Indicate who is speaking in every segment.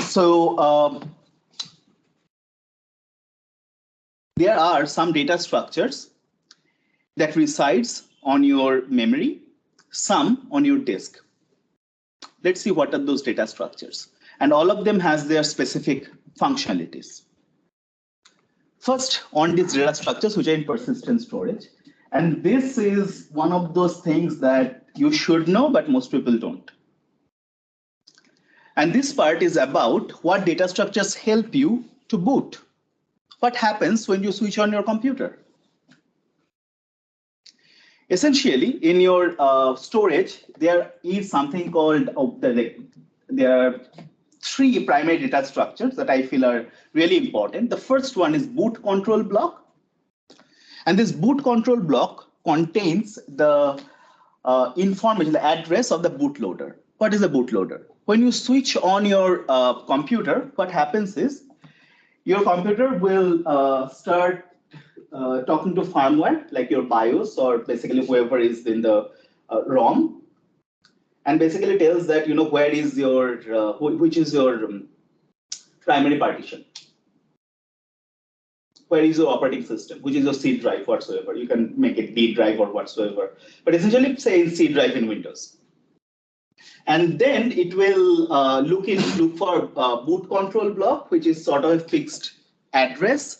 Speaker 1: So there are some data structures that resides on your memory, some on your disk. Let's see what are those data structures. And all of them has their specific functionalities. First, on these data structures, which are in persistent storage. And this is one of those things that you should know, but most people don't. And this part is about what data structures help you to boot. What happens when you switch on your computer? Essentially, in your storage, there is something called, there are three primary data structures that I feel are really important. The first one is boot control block. And this boot control block contains the information, the address of the bootloader. What is a bootloader? When you switch on your computer, what happens is your computer will start talking to firmware, like your BIOS or basically whoever is in the ROM, and basically tells that, you know, where is your, which is your primary partition. Where is your operating system, which is your C drive whatsoever. You can make it D drive or whatsoever, but essentially say in C drive in Windows. And then it will look for boot control block, which is sort of a fixed address,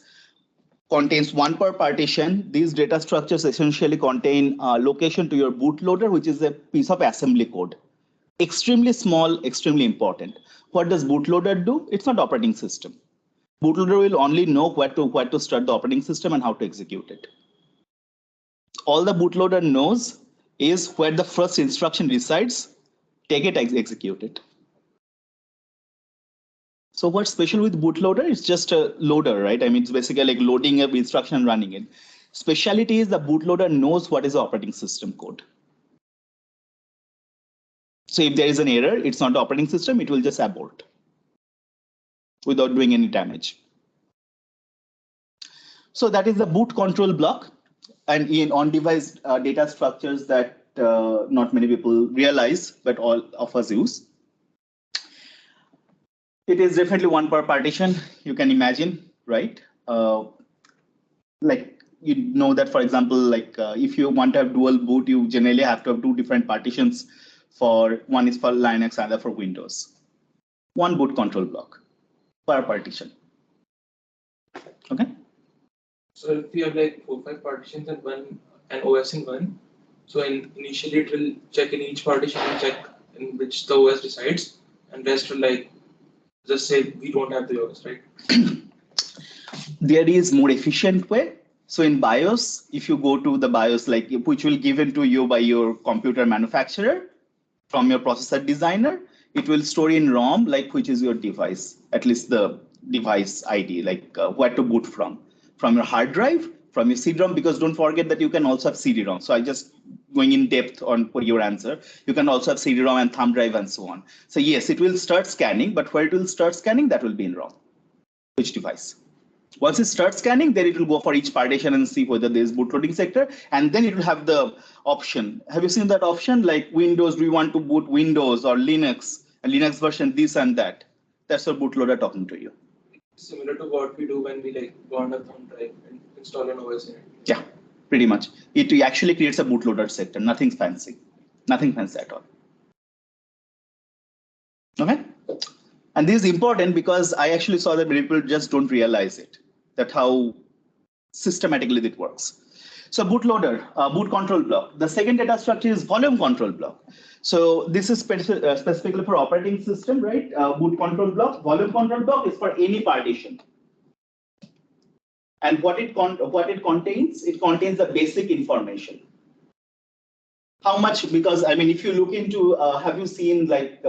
Speaker 1: contains one per partition. These data structures essentially contain location to your bootloader, which is a piece of assembly code. Extremely small, extremely important. What does bootloader do? It's not operating system. Bootloader will only know where to start the operating system and how to execute it. All the bootloader knows is where the first instruction resides, take it, execute it. So what's special with bootloader? It's just a loader, right? I mean, it's basically like loading an instruction and running it. Speciality is the bootloader knows what is the operating system code. So if there is an error, it's not the operating system, it will just abort without doing any damage. So that is the boot control block, and in on-device data structures that not many people realize, but all of us use. It is definitely one per partition, you can imagine, right? Like, you know that, for example, like if you want to have dual boot, you generally have to have two different partitions. For one is for Linux, other for Windows. One boot control block per partition. Okay.
Speaker 2: So if you have like 4 or 5 partitions and an OS in one, so initially it will check in each partition and check in which the OS resides, and rest will like just say we don't have the OS, right?
Speaker 1: There is more efficient way. So in BIOS, if you go to the BIOS, like which will given to you by your computer manufacturer from your processor designer, it will store in ROM, like which is your device, at least the device ID, like where to boot from your hard drive, from your CD-ROM, because don't forget that you can also have CD-ROM. So I just going in depth on for your answer. You can also have CD-ROM and thumb drive and so on. So yes, it will start scanning, but where it will start scanning, that will be in ROM, which device. Once it starts scanning, then it will go for each partition and see whether there is bootloading sector, and then it will have the option. Have you seen that option, like Windows, do you want to boot Windows or Linux, a Linux version, this and that? That's your bootloader talking to you.
Speaker 2: Similar to what we do when we like go on a thumb drive and install an OS in it.
Speaker 1: Yeah, pretty much. It actually creates a bootloader sector, nothing fancy at all. Okay. And this is important because I actually saw that people just don't realize it, that how systematically it works. So bootloader, boot control block. The second data structure is volume control block. So this is specifically for operating system, right? Boot control block. Volume control block is for any partition. And what it contains? It contains the basic information. How much? Because I mean, if you look into, have you seen like?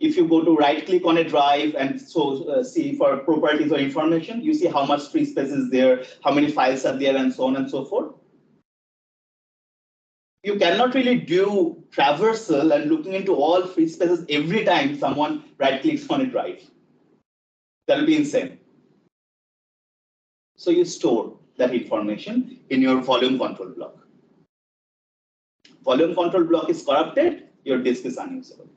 Speaker 1: If you go to right click on a drive and so see for properties or information, you see how much free space is there, how many files are there, and so on and so forth. You cannot really do traversal and looking into all free spaces every time someone right clicks on a drive. That will be insane. So you store that information in your volume control block. Volume control block is corrupted, your disk is unusable.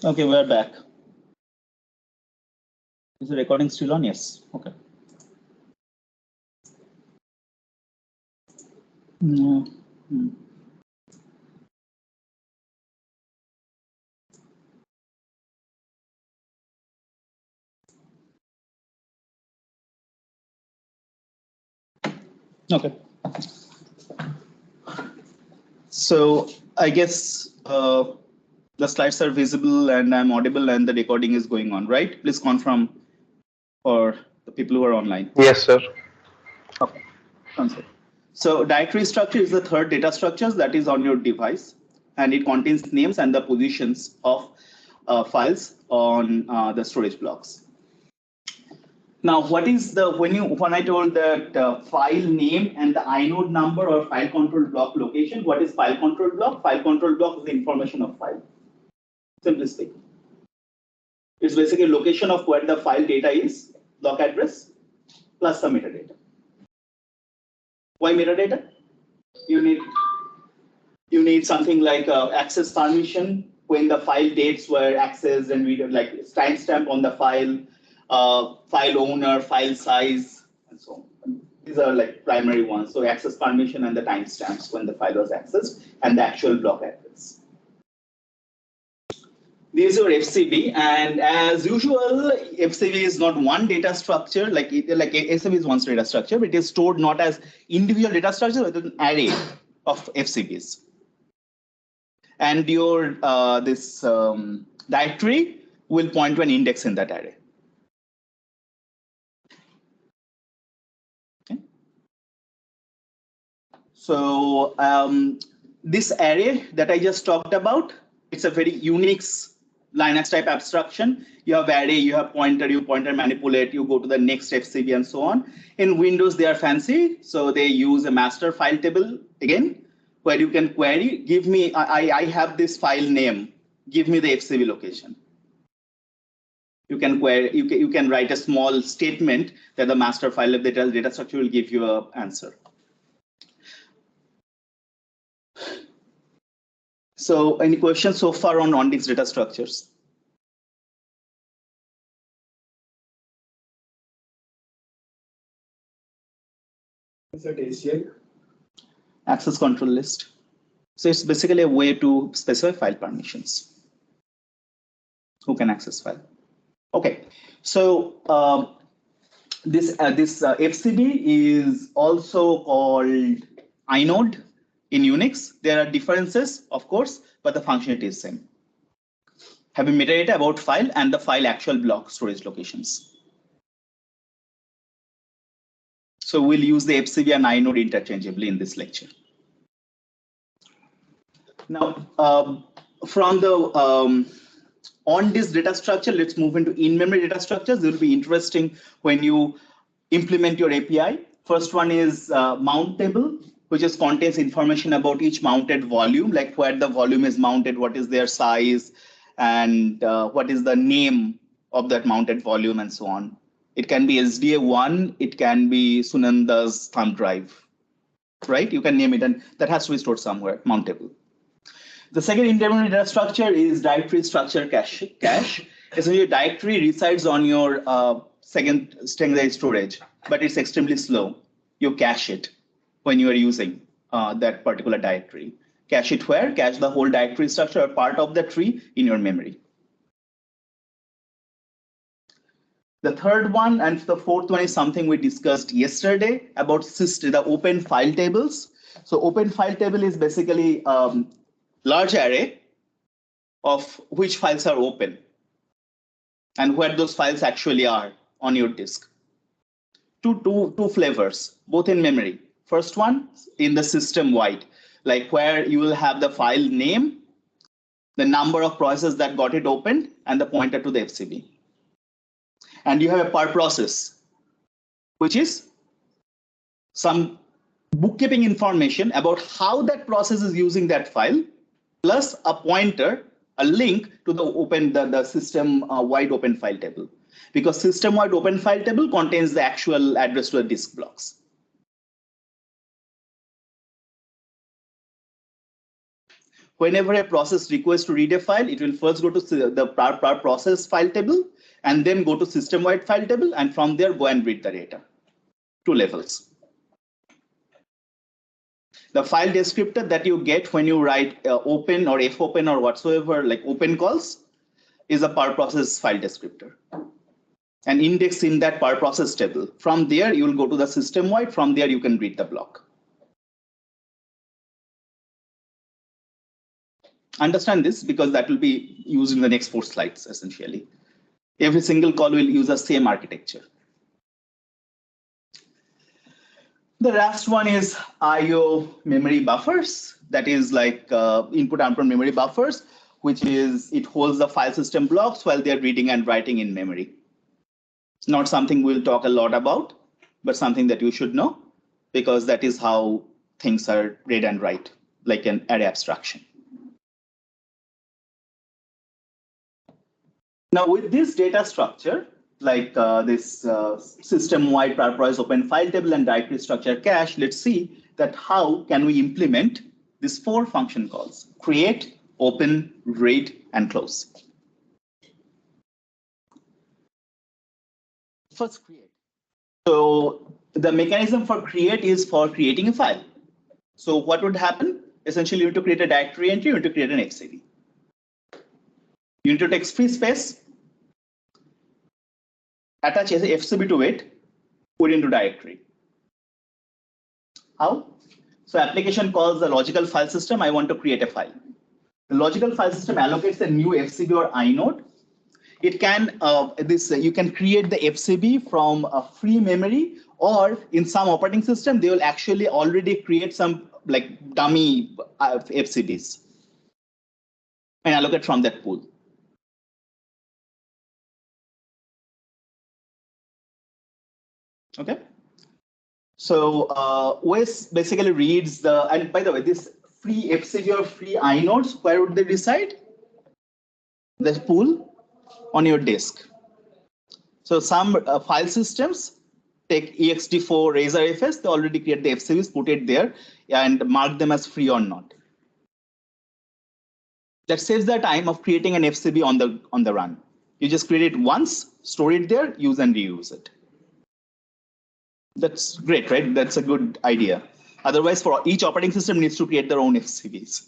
Speaker 1: Okay, we're back. Is the recording still on? Yes. Okay. No. Okay. So I guess the slides are visible and I'm audible and the recording is going on, right? Please confirm for the people who are online.
Speaker 3: Yes, sir.
Speaker 1: Okay. So directory structure is the third data structure that is on your device, and it contains names and the positions of files on the storage blocks. Now, what is the when I told that file name and the inode number or file control block location? What is file control block? File control block is the information of file. Simply speaking, it's basically a location of where the file data is, block address plus the metadata. Why metadata? You need something like access permission when the file dates were accessed, and we like timestamp on the file, file owner, file size, and so on. These are like primary ones. So access permission and the timestamps when the file was accessed and the actual block address. These are FCB, and as usual, FCB is not one data structure. Like FCB is one data structure, but it is stored not as individual data structure, but an array of FCBs. And your this directory will point to an index in that array. Okay. So this array that I just talked about, it's a very Unix Linux type abstraction. You have array, you have pointer, you pointer manipulate, you go to the next FCB and so on. In Windows, they are fancy, so they use a master file table again, where you can query, give me, I have this file name, give me the FCB location. You can query, you can write a small statement that the master file of the data structure will give you an answer. So any questions so far on these data structures?
Speaker 4: Is that ACL?
Speaker 1: Access control list. So it's basically a way to specify file permissions. Who can access file? Okay, so this FCB is also called inode in Unix. There are differences, of course, but the functionality is same. Having metadata about file and the file actual block storage locations. So we'll use the FCB and inode interchangeably in this lecture. Now, from the on this data structure, let's move into in-memory data structures. It will be interesting when you implement your API. First one is mount table, which just contains information about each mounted volume, like where the volume is mounted, what is their size, and what is the name of that mounted volume, and so on. It can be SDA1, it can be Sunanda's thumb drive, right? You can name it, and that has to be stored somewhere, mount table. The second in-memory data structure is directory structure cache. Essentially, directory resides on your secondary storage, but it's extremely slow. You cache it when you are using that particular directory. Cache it where? Cache the whole directory structure or part of the tree in your memory. The third one and the fourth one is something we discussed yesterday about the open file tables. So open file table is basically large array of which files are open and where those files actually are on your disk. Two flavors, both in memory. First one in the system wide, like where you will have the file name, the number of processes that got it opened, and the pointer to the FCB. And you have a per process, which is some bookkeeping information about how that process is using that file, plus a pointer, a link to the system wide open file table, because system wide open file table contains the actual address to the disk blocks. whenever a process requests to read a file, it will first go to the process file table and then go to system-wide file table, and from there go and read the data. 2 levels. The file descriptor that you get when you write open or fopen or whatsoever, like open calls, is a per process file descriptor. An index in that per process table. From there, you will go to the system-wide. From there, you can read the block. Understand this because that will be used in the next 4 slides, essentially. Every single call will use the same architecture. The last one is IO memory buffers. That is like input-output memory buffers, which is it holds the file system blocks while they're reading and writing in memory. It's not something we'll talk a lot about, but something that you should know because that is how things are read and write, like an array abstraction. Now with this data structure, like this system-wide purpose open file table and directory structure cache, let's see that how can we implement these 4 function calls: create, open, read, and close. First, create. So the mechanism for create is for creating a file. So what would happen? Essentially, you need to create a directory entry, you need to create an FCB. You need to take free space, attach as a FCB to it, put into directory. How? So application calls the logical file system. I want to create a file. The logical file system allocates a new FCB or inode. It can you can create the FCB from a free memory, or in some operating system they will actually already create some like dummy FCBs and allocate from that pool. Okay. So OS basically reads the, and by the way, this free FCB or free inodes, where would they reside? The pool on your disk. So some file systems take ext4 razor-fs, they already create the FCBs, put it there and mark them as free or not. That saves the time of creating an FCB on the run. You just create it once, store it there, use and reuse it. That's great, right? That's a good idea. Otherwise, for each operating system needs to create their own FCBs.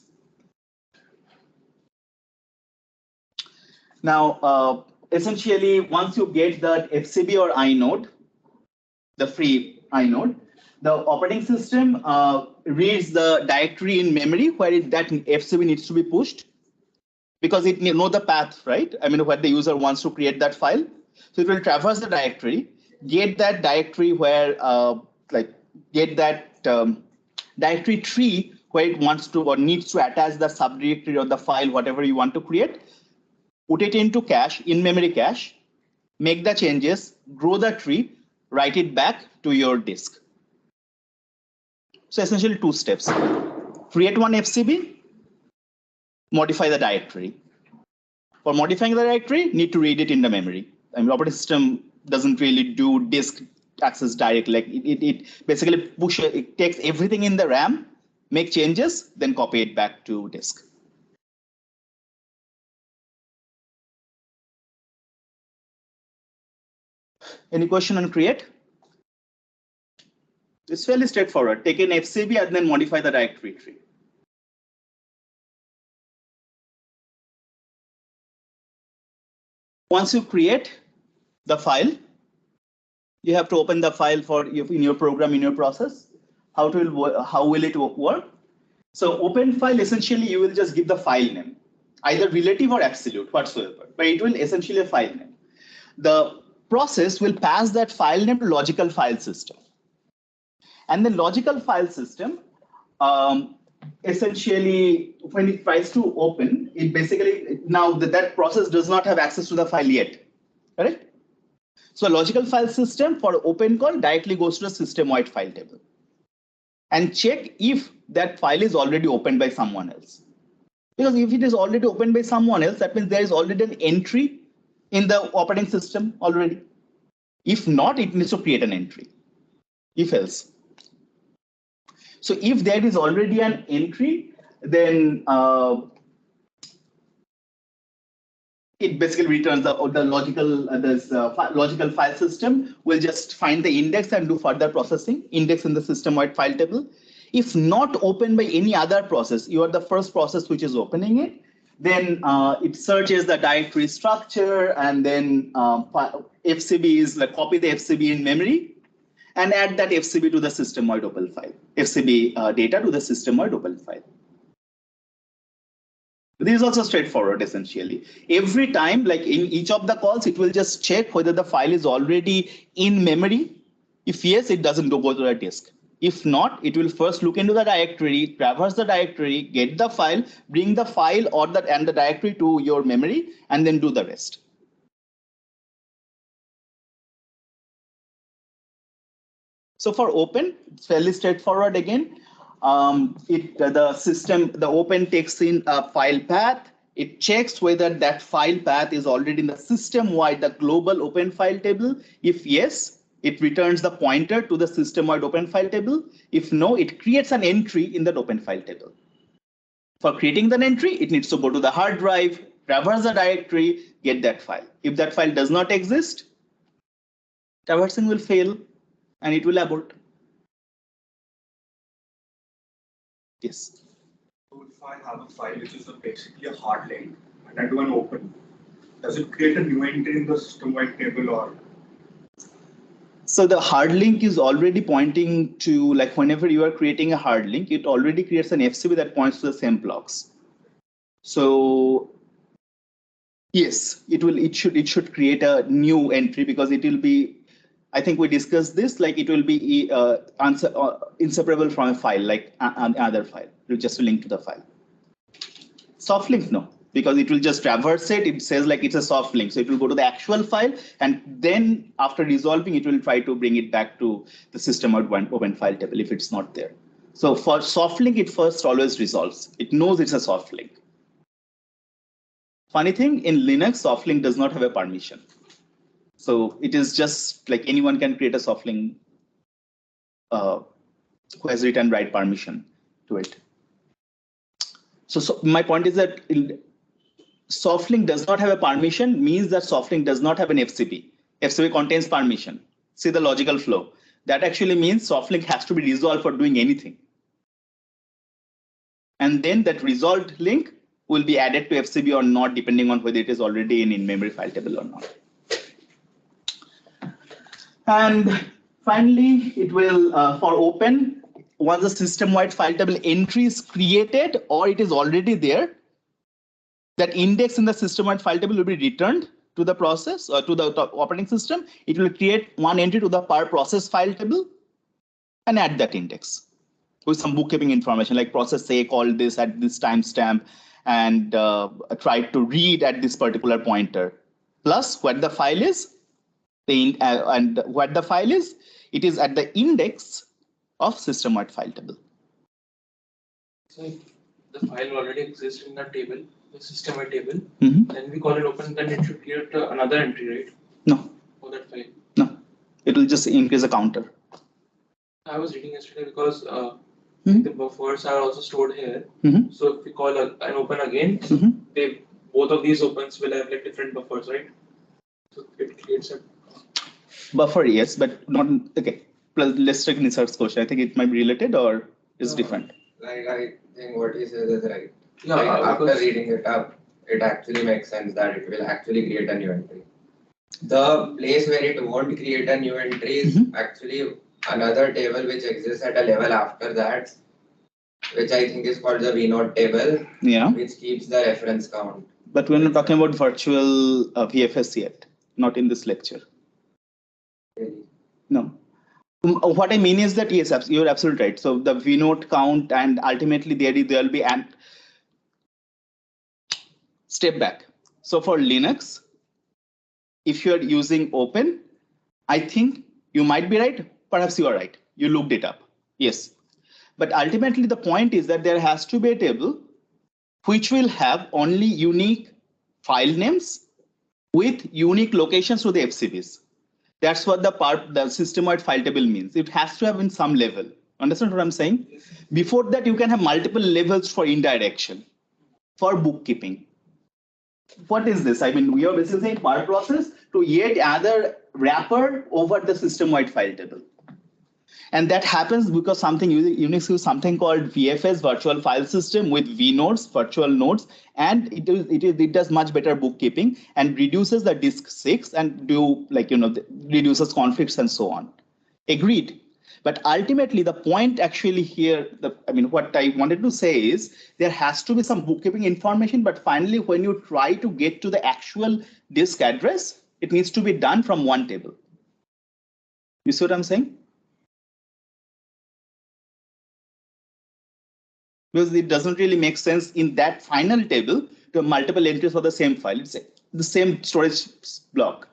Speaker 1: Now, essentially, once you get the FCB or inode, the free inode, the operating system reads the directory in memory where that FCB needs to be pushed because it knows the path, right? I mean, where the user wants to create that file. So it will traverse the directory, get that directory where, get that directory tree where it wants to or needs to attach the subdirectory or the file, whatever you want to create, put it into cache, in-memory cache, make the changes, grow the tree, write it back to your disk. So essentially 2 steps. Create one FCB, modify the directory. For modifying the directory, need to read it in the memory. I mean, operating system doesn't really do disk access directly. Like it basically it takes everything in the RAM, make changes, then copy it back to disk. Any question on create? It's fairly straightforward. Take an FCB and then modify the directory tree. Once you create the file, you have to open the file in your program, in your process. How will it work? So open file, essentially, you will just give the file name, either relative or absolute, whatsoever, but it will essentially a file name. The process will pass that file name to logical file system. And the logical file system, essentially, when it tries to open, it basically, now that process does not have access to the file yet, correct? So a logical file system for open call directly goes to the system-wide file table and check if that file is already opened by someone else. Because if it is already opened by someone else, that means there is already an entry in the operating system already. If not, it needs to create an entry, if else. So if there is already an entry, then it basically returns the logical logical file system will just find the index and do further processing, index in the system-wide file table. If not opened by any other process, you are the first process which is opening it, then it searches the directory structure, and then FCB is like copy the FCB in memory and add that FCB to the system-wide open file, FCB data to the system-wide open file. This is also straightforward essentially. Every time, like in each of the calls, it will just check whether the file is already in memory. If yes, it doesn't go to the disk. If not, it will first look into the directory, traverse the directory, get the file, bring the file or the directory to your memory, and then do the rest. So for open, it's fairly straightforward again. The open takes in a file path. It checks whether that file path is already in the system-wide, the global open file table. If yes, it returns the pointer to the system-wide open file table. If no, it creates an entry in that open file table. For creating the entry, it needs to go to the hard drive, traverse the directory, get that file. If that file does not exist, traversing will fail and it will abort. Yes.
Speaker 4: So if I have a file which is basically a hard link and I do an open, does it create a new entry in the system-wide table or?
Speaker 1: So the hard link is already pointing to, like whenever you are creating a hard link, it already creates an FCB that points to the same blocks. So yes, it should create a new entry because it will be, I think we discussed this, like it will be inseparable from a file, like another file, just a link to the file. Soft link, no, because it will just traverse it. It says like it's a soft link. So it will go to the actual file, and then after resolving, it will try to bring it back to the system-wide open file table if it's not there. So for soft link, it first always resolves. It knows it's a soft link. Funny thing, in Linux, soft link does not have a permission. So it is just like anyone can create a soft link who has written write permission to it. So my point is that soft link does not have a permission means that soft link does not have an FCP. FCP contains permission. See the logical flow. That actually means soft link has to be resolved for doing anything. And then that resolved link will be added to FCB or not, depending on whether it is already in in-memory file table or not. And finally, it will, for open, once the system-wide file table entry is created or it is already there, that index in the system-wide file table will be returned to the process or to the operating system. It will create one entry to the per process file table and add that index with some bookkeeping information, like process A called this at this timestamp and tried to read at this particular pointer, plus what the file is. And what the file is, it is at the index of system-wide file table.
Speaker 2: So if the file already exists in that table, the system-wide table, then we call it open, then it should create another entry, right?
Speaker 1: No.
Speaker 2: For that file?
Speaker 1: No. It will just increase the counter.
Speaker 2: I was reading yesterday because the buffers are also stored here. So if we call an open again, both of these opens will have like different buffers, right? So it creates a
Speaker 1: buffer, yes, but not okay. Let's take Nisar's question. I think it might be related or is different.
Speaker 3: Like I think what he says is right.
Speaker 2: Yeah,
Speaker 3: like after reading it up, it actually makes sense that it will actually create a new entry. The place where it won't create a new entry is actually another table which exists at a level after that, which I think is called the vnode table, which keeps the reference count.
Speaker 1: But we're not talking about virtual VFS yet, not in this lecture.
Speaker 3: Really?
Speaker 1: No. What I mean is that, yes, you're absolutely right. So the vnode count and ultimately there will be an step back. So for Linux, if you're using open, I think you might be right. Perhaps you are right. You looked it up. Yes. But ultimately, the point is that there has to be a table which will have only unique file names with unique locations to the FCBs. That's what the system-wide file table means. It has to have in some level. Understand what I'm saying? Before that, you can have multiple levels for indirection, for bookkeeping. What is this? I mean, we are basically saying per process to yet another wrapper over the system-wide file table. And that happens because something Unix uses something called VFS, virtual file system, with vnodes, virtual nodes, and it does much better bookkeeping and reduces the disk 6 and reduces conflicts and so on. Agreed. But ultimately, the point actually here, what I wanted to say is there has to be some bookkeeping information, but finally, when you try to get to the actual disk address, it needs to be done from one table. You see what I'm saying? Because it doesn't really make sense in that final table to have multiple entries for the same file. It's the same storage block.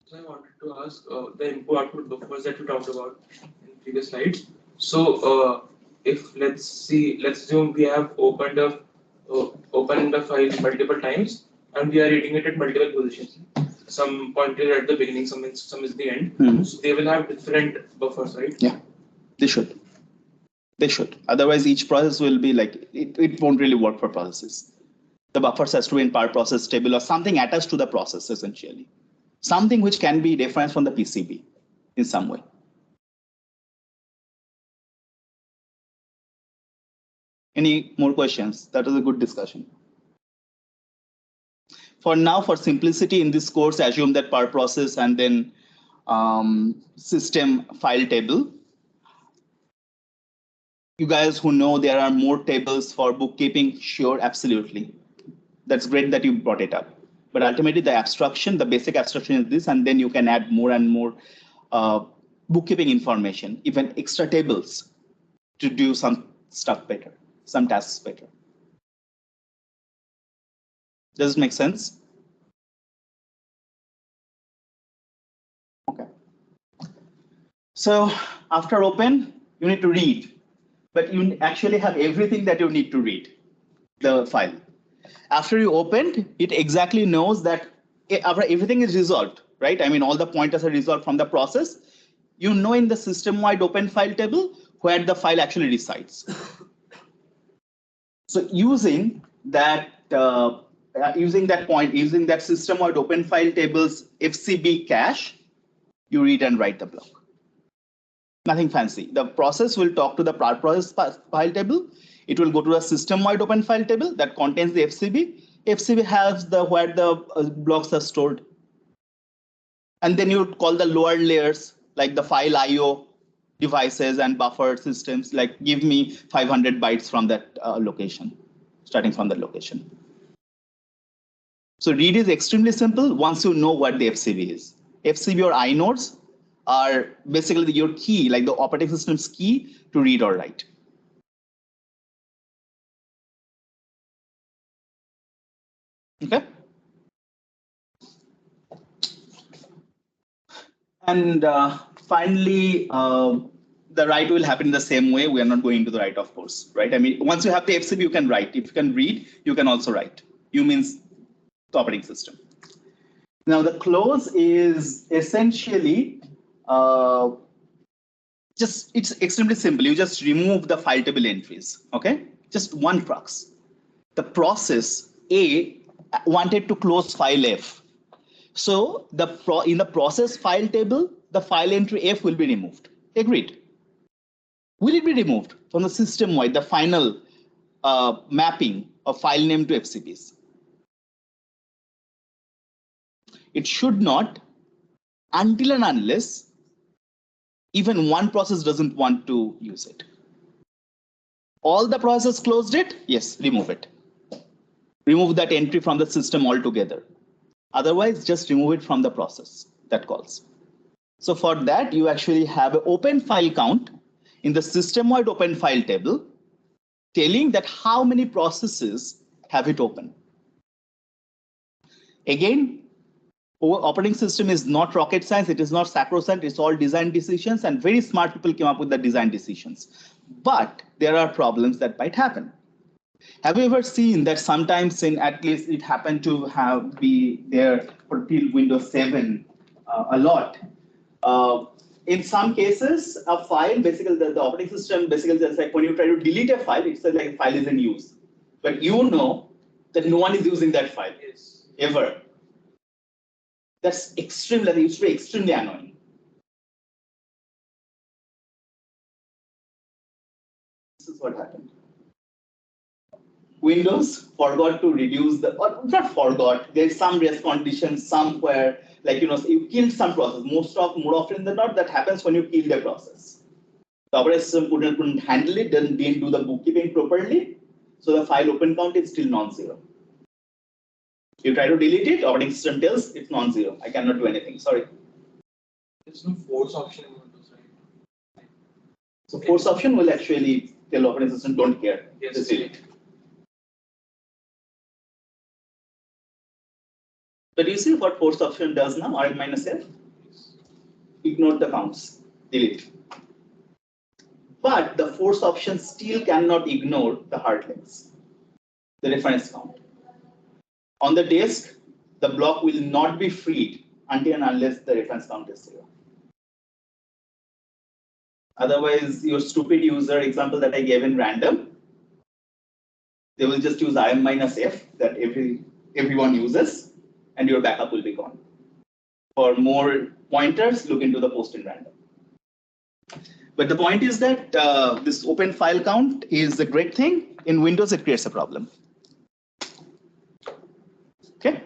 Speaker 2: So I wanted to ask the input-output buffers that you talked about in previous slides. So if let's assume we have opened the file multiple times and we are reading it at multiple positions. Some pointer at the beginning, some is the end.
Speaker 1: Mm-hmm.
Speaker 2: So they will have different buffers, right?
Speaker 1: Yeah, they should. They should. Otherwise, each process will be like, it won't really work for processes. The buffers has to be in per process table or something attached to the process, essentially. Something which can be referenced from the PCB in some way. Any more questions? That was a good discussion. For now, for simplicity in this course, assume that per process and then system file table. You guys who know there are more tables for bookkeeping, sure, absolutely. That's great that you brought it up. But ultimately, the abstraction, the basic abstraction is this, and then you can add more and more bookkeeping information, even extra tables to do some stuff better, some tasks better. Does it make sense? Okay. So after open, you need to read. But you actually have everything that you need to read the file. After you opened, it exactly knows that after everything is resolved, right? I mean, all the pointers are resolved from the process. You know in the system-wide open file table where the file actually resides. So using that system-wide open file table's FCB cache, you read and write the block. Nothing fancy. The process will talk to the per process file table. It will go to a system-wide open file table that contains the FCB. FCB has where the blocks are stored. And then you call the lower layers like the file IO devices and buffer systems, like give me 500 bytes from that location, starting from that location. So read is extremely simple once you know what the FCB is. FCB or inodes are basically your key, like the operating system's key to read or write. Okay. And finally, the write will happen in the same way. We are not going to the write, of course, right? I mean, once you have the FCB, you can write. If you can read, you can also write. You means the operating system. Now the close is essentially it's extremely simple. You just remove the file table entries, okay? Just one crux. The process A wanted to close file F. So in the process file table, the file entry F will be removed. Agreed. Will it be removed from the system-wide, the final mapping of file name to FCBs? It should not, until and unless even one process doesn't want to use it. All the processes closed it, yes, remove it. Remove that entry from the system altogether. Otherwise, just remove it from the process that calls. So for that, you actually have an open file count in the system-wide open file table, telling that how many processes have it open. Again, operating system is not rocket science. It is not sacrosanct. It's all design decisions, and very smart people came up with the design decisions. But there are problems that might happen. Have you ever seen that sometimes at least it happened to be there for till Windows 7 a lot. in some cases, a file, basically the operating system, basically just like when you try to delete a file, it says like a file is in use. But you know that no one is using that file,
Speaker 2: Yes.
Speaker 1: ever. That's extremely, that used to be extremely annoying. This is what happened. Windows forgot to reduce the, or not forgot, there's some rest condition somewhere, like, you killed some process. More often than not, that happens when you kill the process. The operating system couldn't handle it, didn't do the bookkeeping properly, so the file open count is still non-zero. You try to delete it, operating system tells it's non-zero. I cannot do anything, sorry.
Speaker 2: There's no force option in Windows, right?
Speaker 1: So force option will actually tell operating system don't care,
Speaker 2: Yes.
Speaker 1: just delete. But you see what force option does now, rm minus f? Ignore the counts, delete. But the force option still cannot ignore the hard links, the reference count. On the disk, the block will not be freed until and unless the reference count is zero. Otherwise, your stupid user example that I gave in random, they will just use rm minus f that everyone uses, and your backup will be gone. For more pointers, look into the post in random. But the point is that this open file count is a great thing. In Windows, it creates a problem. Okay.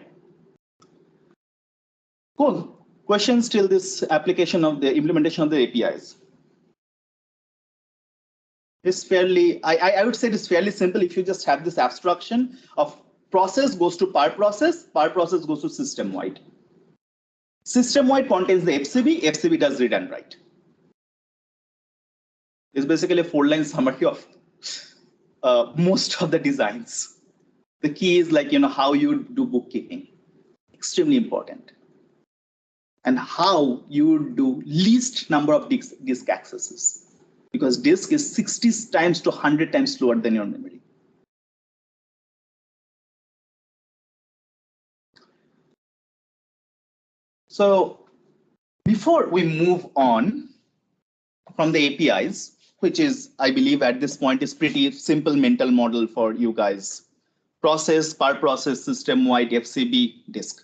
Speaker 1: Cool. Questions till this application of the implementation of the APIs? It's fairly, I would say it's fairly simple if you just have this abstraction of process goes to per process goes to system wide. System wide contains the FCB does read and write. It's basically a 4-line summary of most of the designs. The key is like, how you do bookkeeping, extremely important. And how you do least number of disk accesses, because disk is 60 times to 100 times slower than your memory. So before we move on from the APIs, which is, I believe at this point is pretty simple mental model for you guys. Process, per process, system-wide, FCB, disk.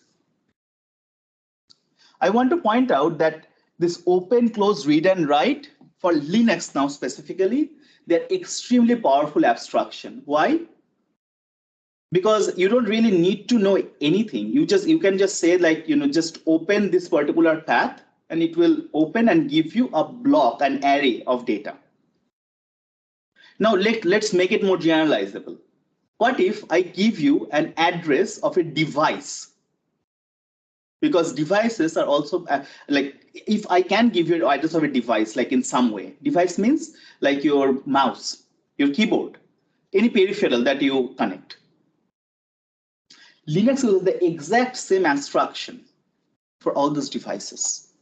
Speaker 1: I want to point out that this open, close, read and write for Linux now specifically, they're extremely powerful abstraction. Why? Because you don't really need to know anything. You can just say like, just open this particular path and it will open and give you a block, an array of data. Now let's make it more generalizable. What if I give you an address of a device? Because devices are also like, if I can give you an address of a device, like in some way, device means like your mouse, your keyboard, any peripheral that you connect. Linux is the exact same abstraction for all those devices.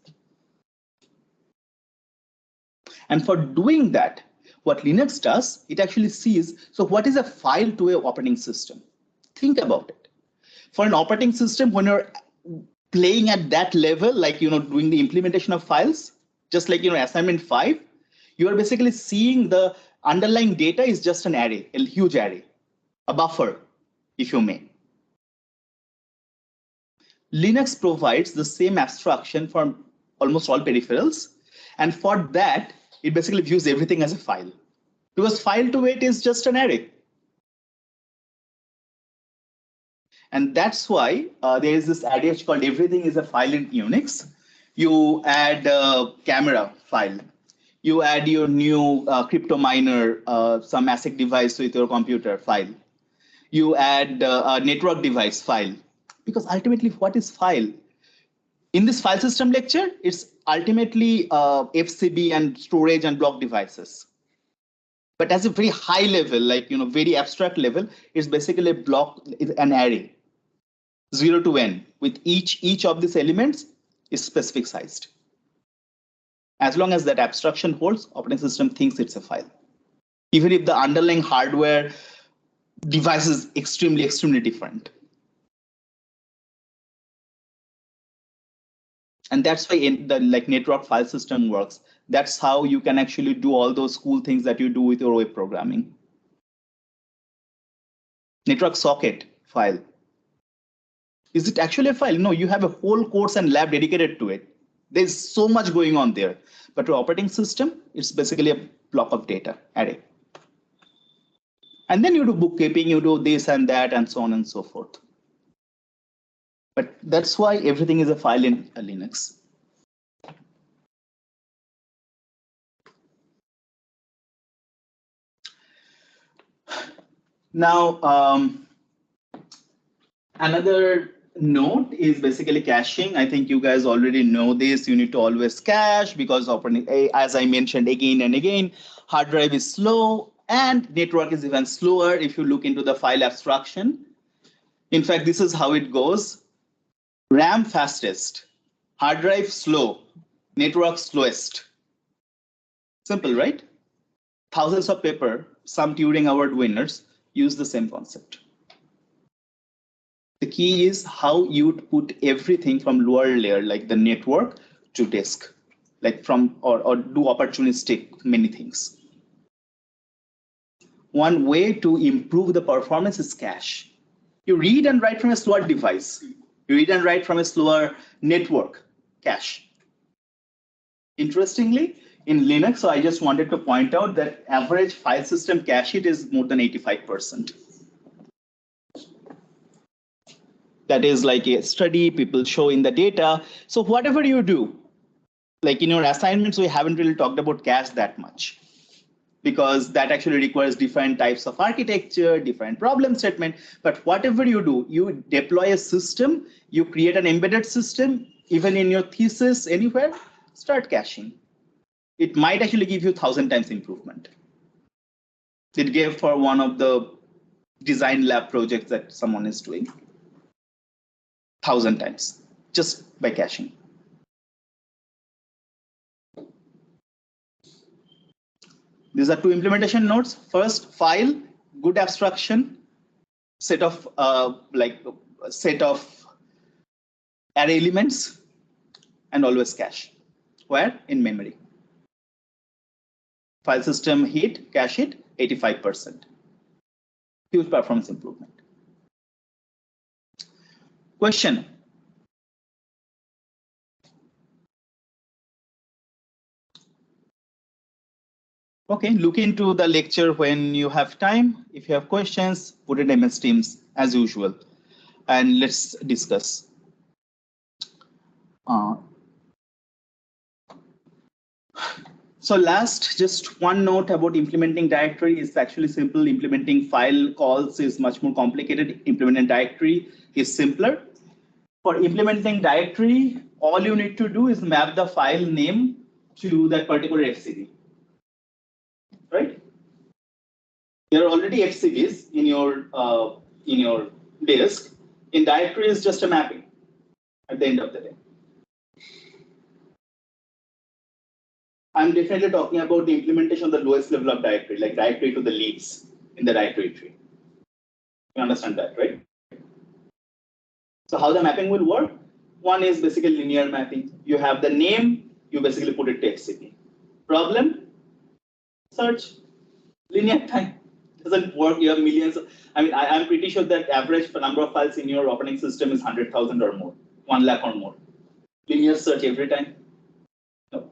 Speaker 1: And for doing that, what Linux does, it actually sees, so what is a file to an operating system? Think about it. For an operating system, when you're playing at that level, like, doing the implementation of files, just like, assignment 5, you are basically seeing the underlying data is just an array, a huge array, a buffer, if you may. Linux provides the same abstraction for almost all peripherals. And for that, it basically views everything as a file, because file to it is just an array. And that's why there is this adage called everything is a file in Unix. You add a camera file. You add your new crypto miner, some ASIC device with your computer file. You add a network device file. Because ultimately, what is file? In this file system lecture, it's ultimately FCB and storage and block devices. But as a very high level, like, very abstract level, it's basically a block, an array, 0 to n, with each of these elements is specific sized. As long as that abstraction holds, operating system thinks it's a file. Even if the underlying hardware device is extremely, extremely different. And that's why in the network file system works. That's how you can actually do all those cool things that you do with your web programming. Network socket file. Is it actually a file? No, you have a whole course and lab dedicated to it. There's so much going on there. But your operating system, it's basically a block of data array. And then you do bookkeeping, you do this and that, and so on and so forth. But that's why everything is a file in Linux. Now, another note is basically caching. I think you guys already know this. You need to always cache because as I mentioned again and again, hard drive is slow and network is even slower if you look into the file abstraction. In fact, this is how it goes. RAM fastest, hard drive slow, network slowest. Simple, right? Thousands of paper, some Turing Award winners use the same concept. The key is how you put everything from lower layer, like the network, to disk, like from or do opportunistic many things. One way to improve the performance is cache. You read and write from a slower device. You read and write from a slower network, cache. Interestingly, in Linux, so I just wanted to point out that average file system cache hit is more than 85%. That is like a study people show in the data. So whatever you do, like in your assignments, we haven't really talked about cache that much because that actually requires different types of architecture, different problem statement. But whatever you do, you deploy a system, you create an embedded system, even in your thesis, anywhere, start caching. It might actually give you 1,000 times improvement. It gave for one of the design lab projects that someone is doing. 1,000 times just by caching. These are two implementation nodes. First, file, good abstraction, set of array elements, and always cache. Where? In memory. File system hit, cache hit, 85%. Huge performance improvement. Question. Okay, look into the lecture when you have time. If you have questions, put it in MS Teams as usual, and let's discuss. So last, just one note about implementing directory is actually simple. Implementing file calls is much more complicated. Implementing directory is simpler. For implementing directory, all you need to do is map the file name to that particular FCD. Right? There are already FCDs in your disk. In directory is just a mapping at the end of the day. I'm definitely talking about the implementation of the lowest level of directory, like directory to the leaves in the directory tree. You understand that, right? So how the mapping will work? One is basically linear mapping. You have the name, you basically put it to FCD. Problem, search, linear time. Doesn't work. You have millions. I'm pretty sure that average number of files in your operating system is 100,000 or more, 1 lakh or more. Linear search every time. No.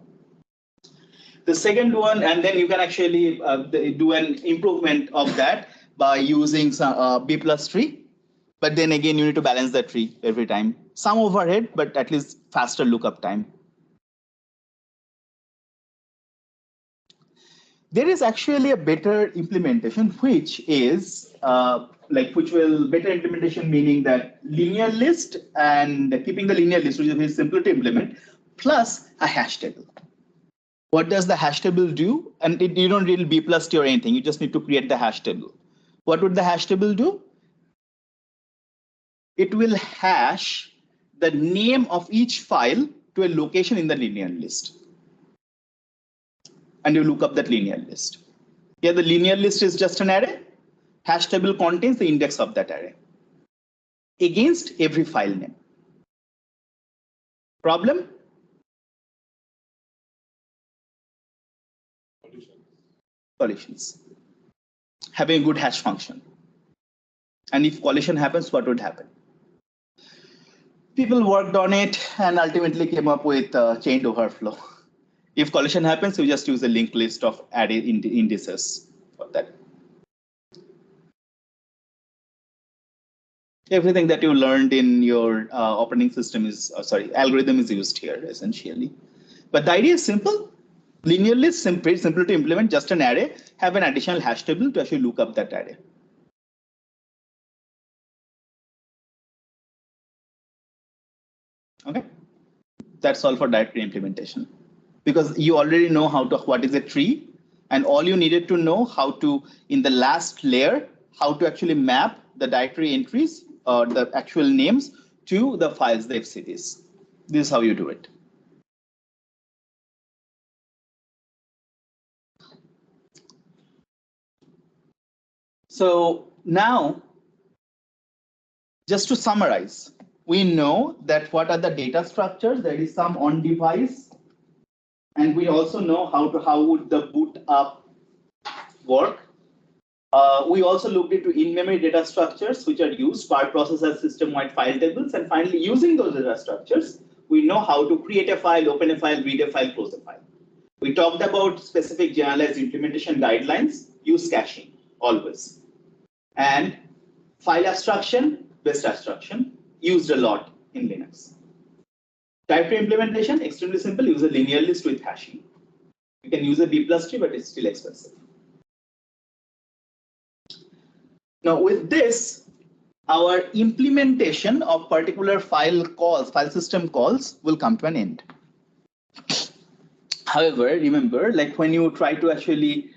Speaker 1: The second one, and then you can actually do an improvement of that by using some B plus tree. But then again, you need to balance the tree every time. Some overhead, but at least faster lookup time. There is actually a better implementation, which is better implementation, meaning that linear list and keeping the linear list, which is very simple to implement, plus a hash table. What does the hash table do? And you don't really B plus T or anything. You just need to create the hash table. What would the hash table do? It will hash the name of each file to a location in the linear list. And you look up that linear list. Here the linear list is just an array. Hash table contains the index of that array against every file name. Problem? collisions, having a good hash function. And if collision happens, what would happen? People worked on it and ultimately came up with chained overflow. If collision happens, you just use a linked list of added indices for that. Everything that you learned in your operating system is, algorithm is used here essentially. But the idea is simple. Linear list, simple to implement, just an array, have an additional hash table to actually look up that array. Okay, that's all for directory implementation. Because you already know what is a tree, and all you needed to know how to, in the last layer, how to actually map the directory entries or the actual names to the files, the FCBs. This is how you do it. So now, just to summarize, we know that what are the data structures. There is some on device, and we also know how would the boot up work. We also looked into in-memory data structures which are used, part processor, system-wide file tables, and finally using those data structures, we know how to create a file, open a file, read a file, close a file. We talked about specific generalized implementation guidelines, use caching always. And file abstraction, best abstraction, used a lot in Linux. Directory implementation, extremely simple, use a linear list with hashing. You can use a B plus tree, but it's still expensive. Now with this, our implementation of particular file system calls will come to an end. However, remember, like when you try to actually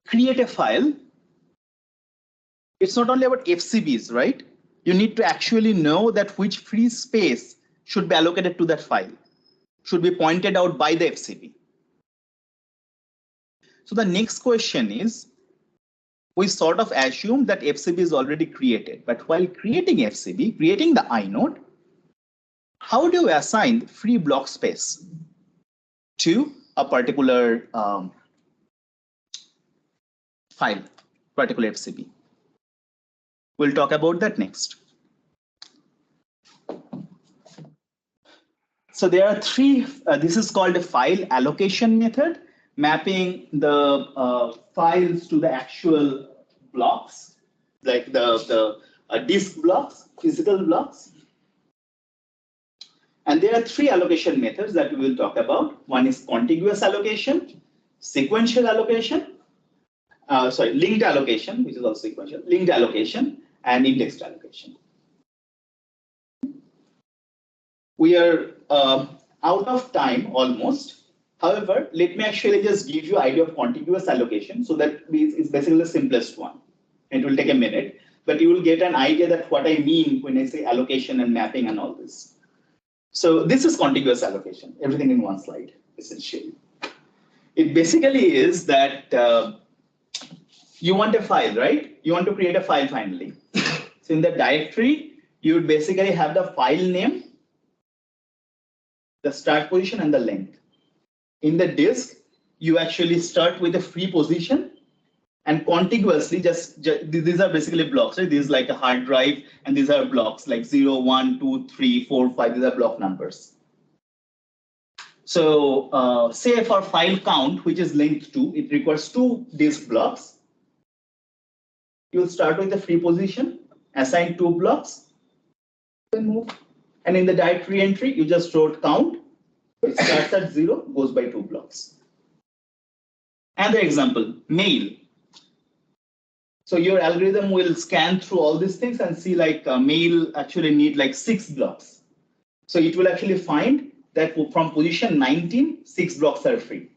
Speaker 1: create a file, it's not only about FCBs, right? You need to actually know that which free space should be allocated to that file, should be pointed out by the FCB. So the next question is, we sort of assume that FCB is already created, but while creating FCB, creating the inode, how do you assign free block space to a particular file, particular FCB? We'll talk about that next. So there are three, this is called a file allocation method, mapping the files to the actual blocks, like the disk blocks, physical blocks. And there are three allocation methods that we will talk about. One is contiguous allocation, sequential allocation, linked allocation, which is also sequential, linked allocation, and indexed allocation. We are out of time almost. However, let me actually just give you an idea of contiguous allocation. So that is basically the simplest one. It will take a minute, but you will get an idea that what I mean when I say allocation and mapping and all this. So this is contiguous allocation, everything in one slide, essentially. It basically is that you want a file, right? You want to create a file finally. So in the directory, you would basically have the file name, the start position, and the length. In the disk, you actually start with a free position, and contiguously, these are basically blocks, right? These is like a hard drive, and these are blocks like 0, 1, 2, 3, 4, 5. These are block numbers. So say for file count, which is linked to, it requires 2 disk blocks. You'll start with the free position, assign 2 blocks, then move. And in the directory entry, you just wrote count. It starts at 0, goes by 2 blocks. And the example, mail. So your algorithm will scan through all these things and see like mail actually need like 6 blocks. So it will actually find that from position 19, 6 blocks are free.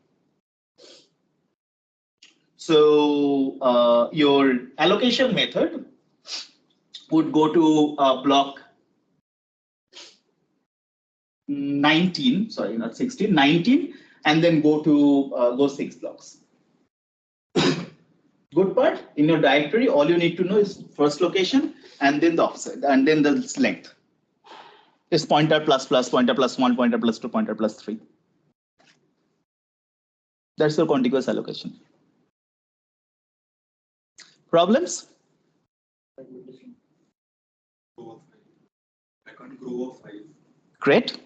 Speaker 1: So your allocation method would go to block 19, sorry, not 16, 19, and then go to go 6 blocks. Good part, in your directory, all you need to know is first location and then the offset and then the length. It's pointer plus plus, pointer plus 1, pointer plus 2, pointer plus 3. That's your contiguous allocation. Problems?
Speaker 4: I can't grow a file.
Speaker 1: Great.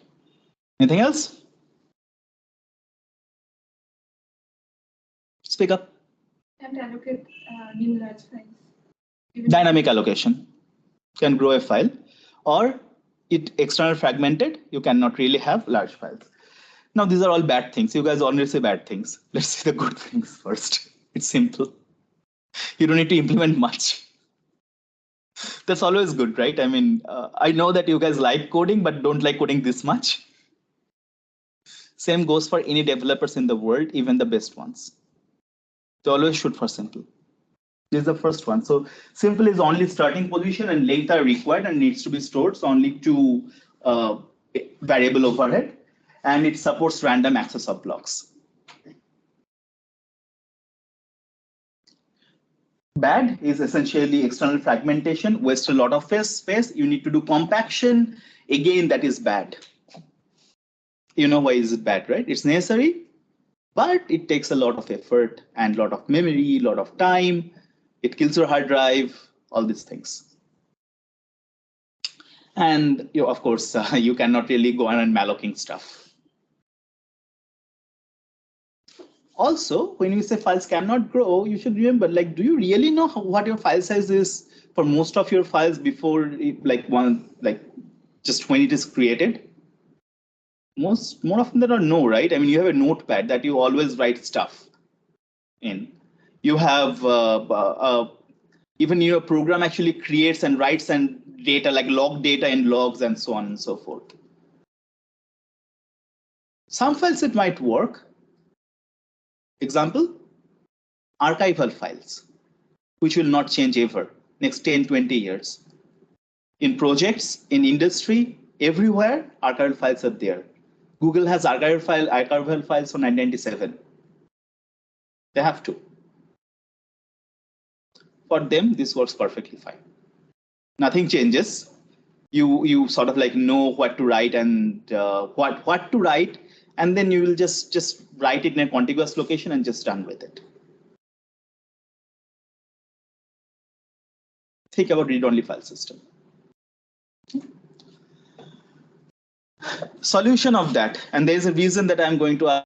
Speaker 1: Anything else? Speak up.
Speaker 5: And allocate new large files.
Speaker 1: Dynamic allocation can grow a file, or it external fragmented. You cannot really have large files. Now, these are all bad things. You guys already say bad things. Let's see the good things first. It's simple. You don't need to implement much. That's always good, right? I mean, I know that you guys like coding, but don't like coding this much. Same goes for any developers in the world, even the best ones. They always shoot for simple. This is the first one. So simple is only starting position and length are required and needs to be stored. So only two variable overhead, and it supports random access of blocks. Bad is essentially external fragmentation, waste a lot of space. You need to do compaction. Again, that is bad. You know why is it bad, right? It's necessary, but it takes a lot of effort and a lot of memory, a lot of time. It kills your hard drive, all these things. And you, of course, you cannot really go on and mallocing stuff. Also, when you say files cannot grow, you should remember, like, do you really know what your file size is for most of your files before just when it is created? More often than not, no, right? I mean, you have a notepad that you always write stuff in. You have even your program actually creates and writes and data like log data in logs and so on and so forth. Some files it might work. Example, archival files, which will not change ever next 10, 20 years. In projects, in industry, everywhere, archival files are there. Google has archival files from 1997. They have to. For them, this works perfectly fine. Nothing changes. You sort of like know what to write and what to write, and then you will just write it in a contiguous location and just run with it. Think about read-only file system. Solution of that, and there is a reason that I'm going to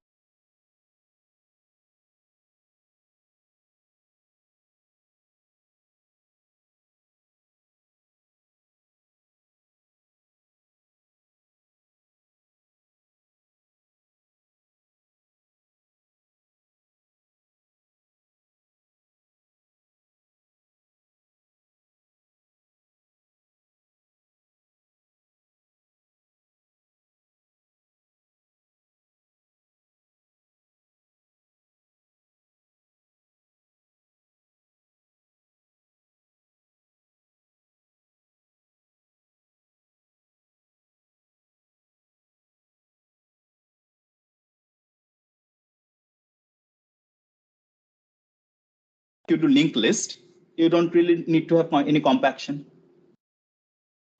Speaker 1: you do linked list, you don't really need to have any compaction.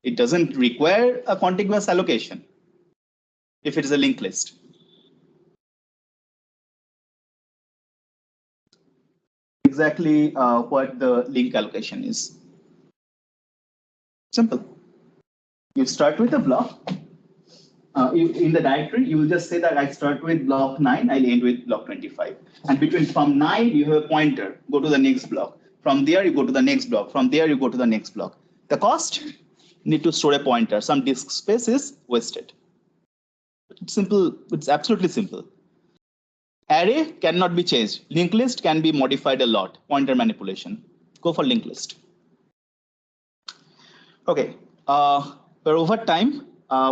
Speaker 1: It doesn't require a contiguous allocation if it is a linked list. Exactly what the link allocation is. Simple. You start with a block. In the directory, you will just say that I start with block 9, I'll end with block 25. And from 9, you have a pointer, go to the next block. From there, you go to the next block. From there, you go to the next block. The cost, need to store a pointer. Some disk space is wasted. It's simple. It's absolutely simple. Array cannot be changed. Linked list can be modified a lot. Pointer manipulation. Go for linked list. Okay. But over time,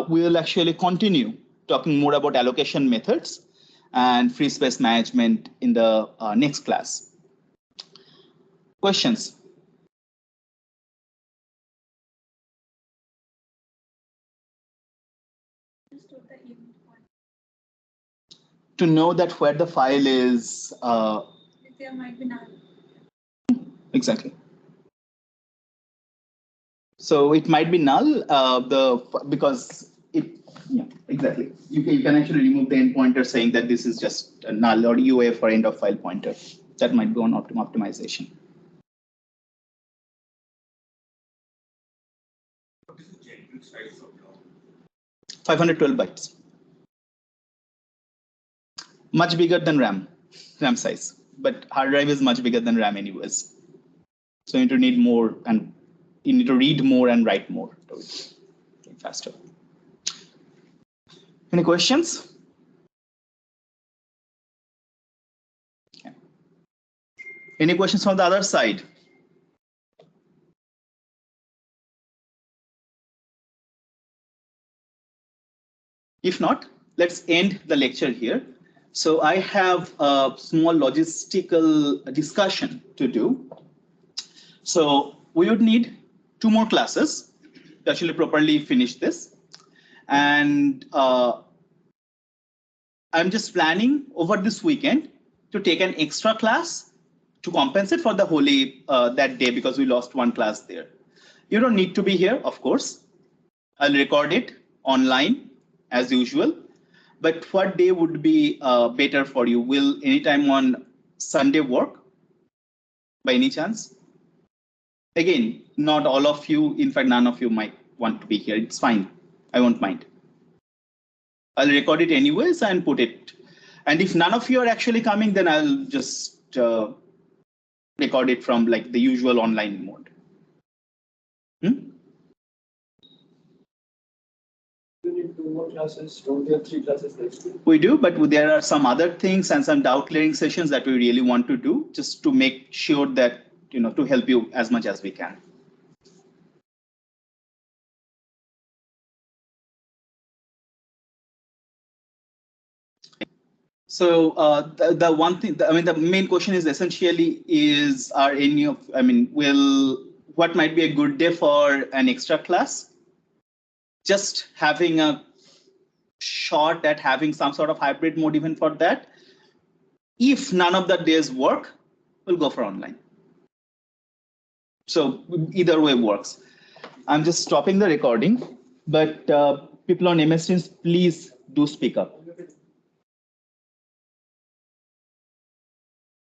Speaker 1: we will actually continue talking more about allocation methods and free space management in the next class. Questions? To know that where the file is.
Speaker 5: There might be null.
Speaker 1: Exactly. So it might be null because it, yeah, exactly. exactly. You can actually remove the end pointer saying that this is just a null or UAF for end of file pointer. That might be one optimization.
Speaker 4: What is the genuine size of ROM?
Speaker 1: 512 bytes. Much bigger than RAM size, but hard drive is much bigger than RAM anyways. So you need more, and you need to read more and write more to it faster. Any questions? Okay. Any questions from the other side? If not, let's end the lecture here. So I have a small logistical discussion to do. So we would need 2 more classes to actually properly finish this. And I'm just planning over this weekend to take an extra class to compensate for the Holi that day, because we lost 1 class there. You don't need to be here, of course. I'll record it online as usual. But what day would be better for you? Will anytime on Sunday work by any chance? Again, not all of you, in fact, none of you might want to be here. It's fine. I won't mind. I'll record it anyways and put it. And if none of you are actually coming, then I'll just record it from like the usual online mode.
Speaker 2: You need 2 more classes. Don't you have 3 classes next week?
Speaker 1: We do, but there are some other things and some doubt clearing sessions that we really want to do, just to make sure that, to help you as much as we can. So the one thing, the main question is essentially what might be a good day for an extra class? Just having a shot at having some sort of hybrid mode even for that. If none of the days work, we'll go for online. So either way works. I'm just stopping the recording, but people on MS Teams, please do speak up.